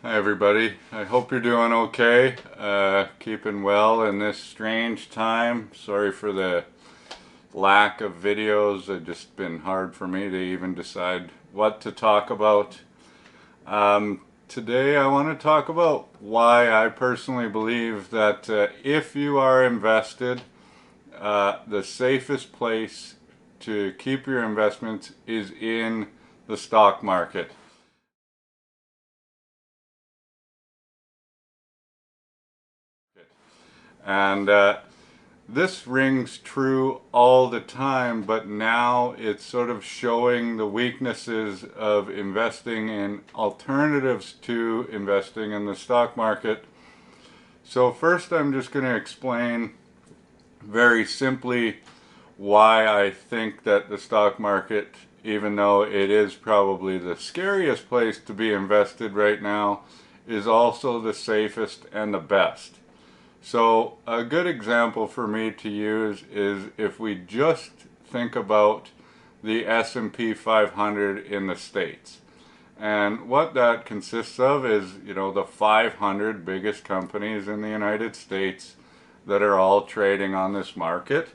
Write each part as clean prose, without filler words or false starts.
Hi everybody, I hope you're doing okay, keeping well in this strange time. Sorry for the lack of videos. It's just been hard for me to even decide what to talk about. Today I want to talk about why I personally believe that if you are invested, the safest place to keep your investments is in the stock market. And this rings true all the time, but now it's sort of showing the weaknesses of investing in alternatives to investing in the stock market. So first I'm just going to explain very simply why I think that the stock market, even though it is probably the scariest place to be invested right now, is also the safest and the best. So a good example for me to use is if we just think about the S&P 500 in the States. And what that consists of is, the 500 biggest companies in the United States that are all trading on this market.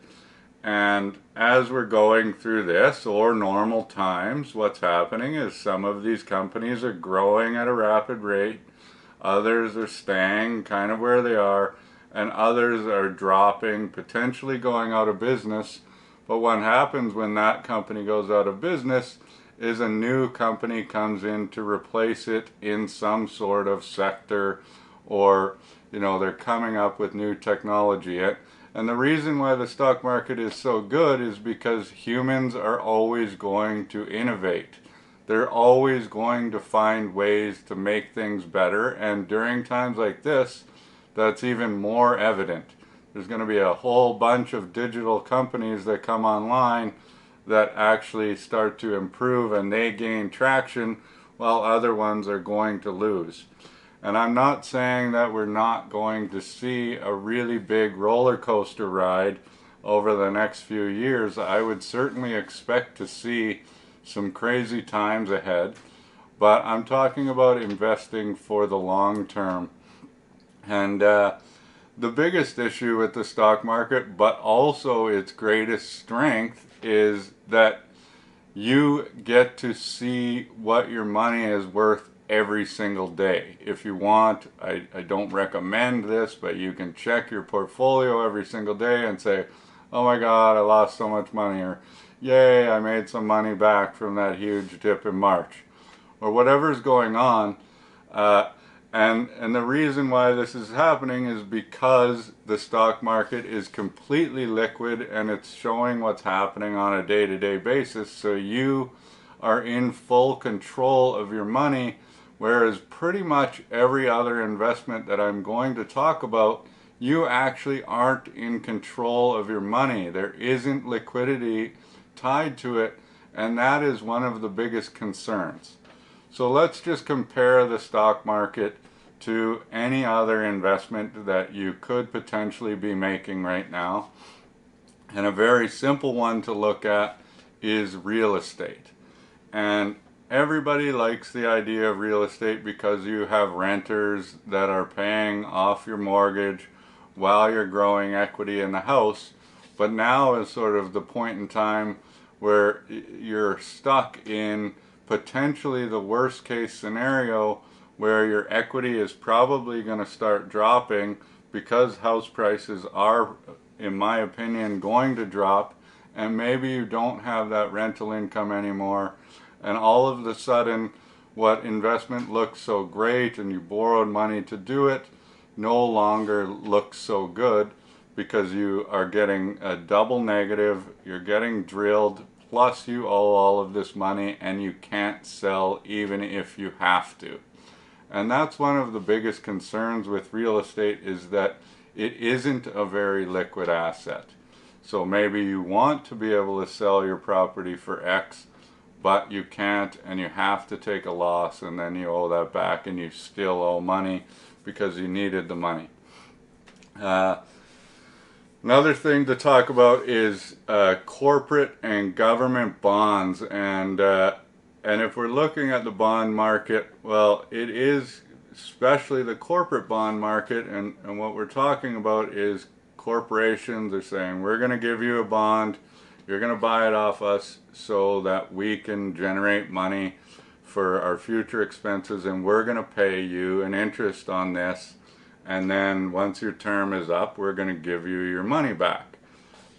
And as we're going through this, or normal times, what's happening is some of these companies are growing at a rapid rate, others are staying kind of where they are, and others are dropping, potentially going out of business. But what happens when that company goes out of business is a new company comes in to replace it in some sort of sector, or they're coming up with new technology. And the reason why the stock market is so good is because humans are always going to innovate. They're always going to find ways to make things better, and during times like this, that's even more evident. There's going to be a whole bunch of digital companies that come online that actually start to improve, and they gain traction while other ones are going to lose. And I'm not saying that we're not going to see a really big roller coaster ride over the next few years. I would certainly expect to see some crazy times ahead, but I'm talking about investing for the long term. And the biggest issue with the stock market, but also its greatest strength, is that you get to see what your money is worth every single day. If you want, I don't recommend this, but you can check your portfolio every single day and say, oh my God, I lost so much money, or yay, I made some money back from that huge dip in March, or whatever's going on. And the reason why this is happening is because the stock market is completely liquid and it's showing what's happening on a day-to-day basis. So you are in full control of your money, whereas pretty much every other investment that I'm going to talk about, you actually aren't in control of your money. There isn't liquidity tied to it, and that is one of the biggest concerns. So let's just compare the stock market to any other investment that you could potentially be making right now. And a very simple one to look at is real estate. And everybody likes the idea of real estate because you have renters that are paying off your mortgage while you're growing equity in the house. But now is sort of the point in time where you're stuck in potentially the worst case scenario, where your equity is probably going to start dropping because house prices are, in my opinion, going to drop, and maybe you don't have that rental income anymore, and all of a sudden what investment looks so great and you borrowed money to do it no longer looks so good, because you are getting a double negative, you're getting drilled, plus you owe all of this money and you can't sell even if you have to. And that's one of the biggest concerns with real estate, is that it isn't a very liquid asset. So maybe you want to be able to sell your property for X, but you can't, and you have to take a loss, and then you owe that back and you still owe money because you needed the money. Another thing to talk about is corporate and government bonds, and if we're looking at the bond market, well, it is especially the corporate bond market, and what we're talking about is corporations are saying, we're going to give you a bond, you're going to buy it off us so that we can generate money for our future expenses, and we're going to pay you an interest on this, and then once your term is up, we're going to give you your money back.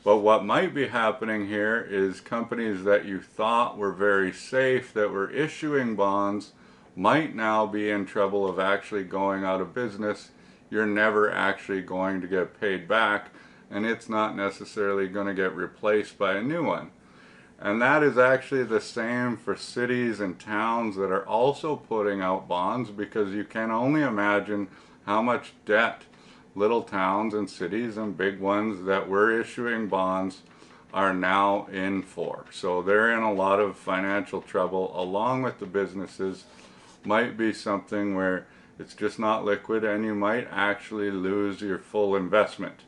But what might be happening here is companies that you thought were very safe, that were issuing bonds, might now be in trouble of actually going out of business. You're never actually going to get paid back, and it's not necessarily going to get replaced by a new one. And that is actually the same for cities and towns that are also putting out bonds, because you can only imagine how much debt little towns and cities and big ones that were issuing bonds are now in for. So they're in a lot of financial trouble, along with the businesses. Might be something where it's just not liquid and you might actually lose your full investment.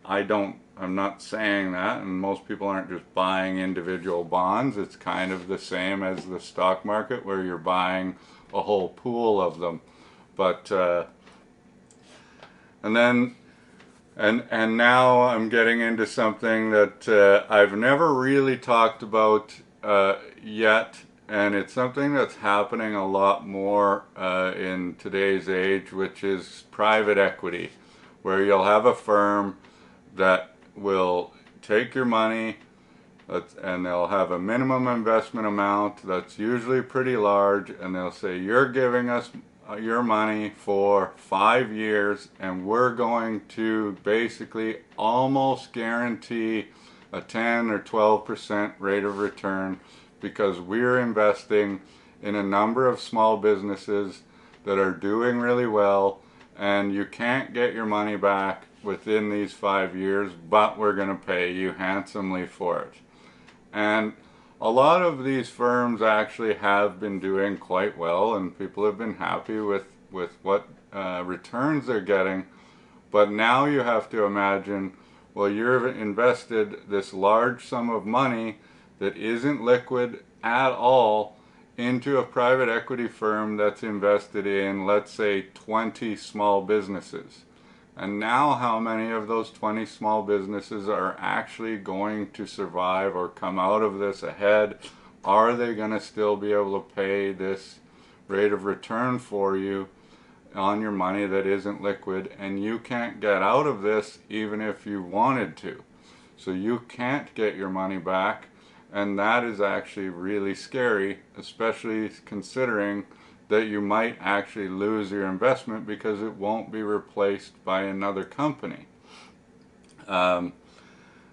I'm not saying that, and most people aren't just buying individual bonds. It's kind of the same as the stock market, where you're buying a whole pool of them. But and now I'm getting into something that I've never really talked about yet, and it's something that's happening a lot more in today's age, which is private equity, where you'll have a firm that will take your money and they'll have a minimum investment amount that's usually pretty large, and they'll say, you're giving us your money for 5 years, and we're going to basically almost guarantee a 10 or 12% rate of return, because we're investing in a number of small businesses that are doing really well, and you can't get your money back within these 5 years, but we're going to pay you handsomely for it. And a lot of these firms actually have been doing quite well, and people have been happy with what returns they're getting. But now you have to imagine, well, you've invested this large sum of money that isn't liquid at all into a private equity firm that's invested in, let's say, 20 small businesses. And now how many of those 20 small businesses are actually going to survive or come out of this ahead? Are they going to still be able to pay this rate of return for you on your money that isn't liquid? And you can't get out of this even if you wanted to. So you can't get your money back, and that is actually really scary, especially considering that you might actually lose your investment because it won't be replaced by another company. And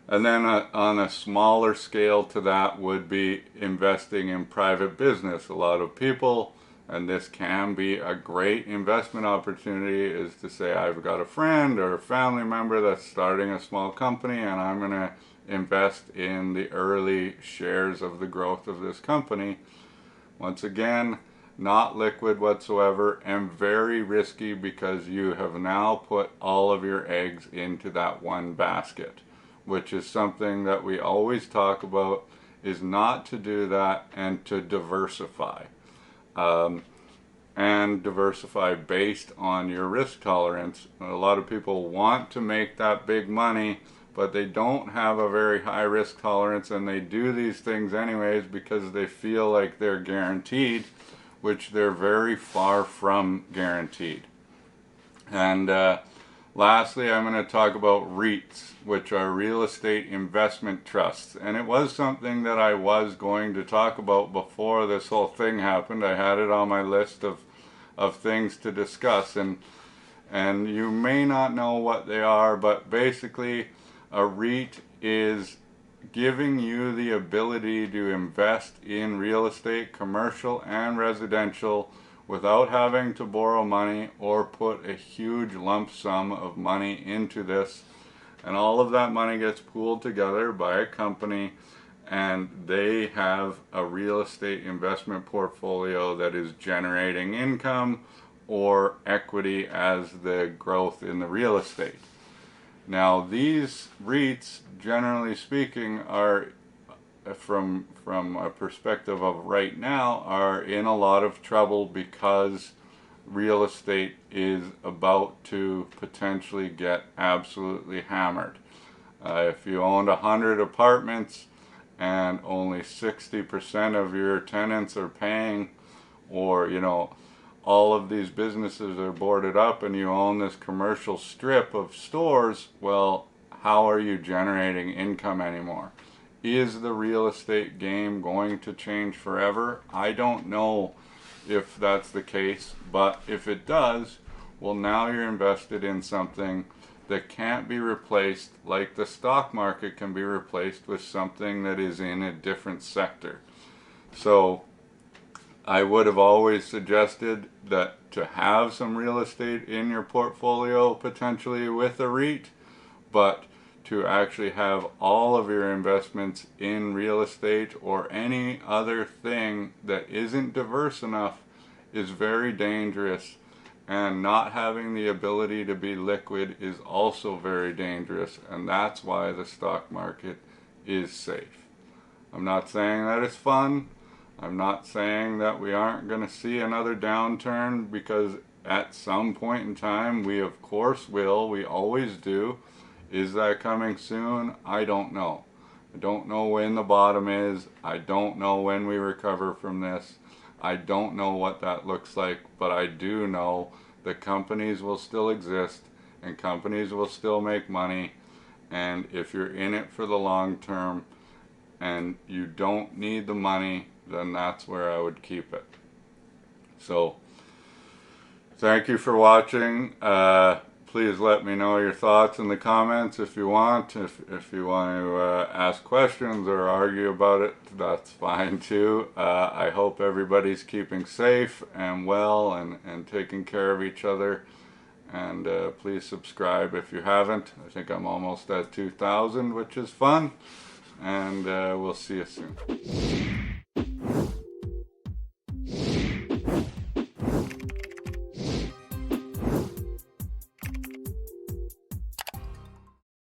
then on a smaller scale to that would be investing in private business. A lot of people, and this can be a great investment opportunity, is to say, I've got a friend or a family member that's starting a small company, and I'm going to invest in the early shares of the growth of this company. Once again, not liquid whatsoever, and very risky, because you have now put all of your eggs into that one basket, which is something that we always talk about, is not to do that, and to diversify. And diversify based on your risk tolerance. A lot of people want to make that big money, but they don't have a very high risk tolerance, and they do these things anyways because they feel like they're guaranteed, which they're very far from guaranteed. And lastly, I'm going to talk about Reits, which are real estate investment trusts. And it was something that I was going to talk about before this whole thing happened. I had it on my list of things to discuss, and you may not know what they are, but basically a REIT is giving you the ability to invest in real estate, commercial and residential, without having to borrow money or put a huge lump sum of money into this. And all of that money gets pooled together by a company, and they have a real estate investment portfolio that is generating income or equity as the growth in the real estate. Now, these REITs, generally speaking, are, from a perspective of right now, are in a lot of trouble because real estate is about to potentially get absolutely hammered. If you owned 100 apartments and only 60% of your tenants are paying, or all of these businesses are boarded up and you own this commercial strip of stores, well, how are you generating income anymore? Is the real estate game going to change forever? I don't know if that's the case, but if it does, well, now you're invested in something that can't be replaced, like the stock market can be replaced with something that is in a different sector. So I would have always suggested that to have some real estate in your portfolio, potentially with a REIT, but to actually have all of your investments in real estate or any other thing that isn't diverse enough is very dangerous. And not having the ability to be liquid is also very dangerous, and that's why the stock market is safe. I'm not saying that it's fun. I'm not saying that we aren't going to see another downturn, because at some point in time we of course will. We always do. Is that coming soon? I don't know. I don't know when the bottom is. I don't know when we recover from this. I don't know what that looks like, but I do know that companies will still exist and companies will still make money. And if you're in it for the long term and you don't need the money, then that's where I would keep it. So thank you for watching. Please let me know your thoughts in the comments if you want. If you want to ask questions or argue about it, that's fine too. I hope everybody's keeping safe and well and taking care of each other. And please subscribe if you haven't. I think I'm almost at 2,000, which is fun. And we'll see you soon.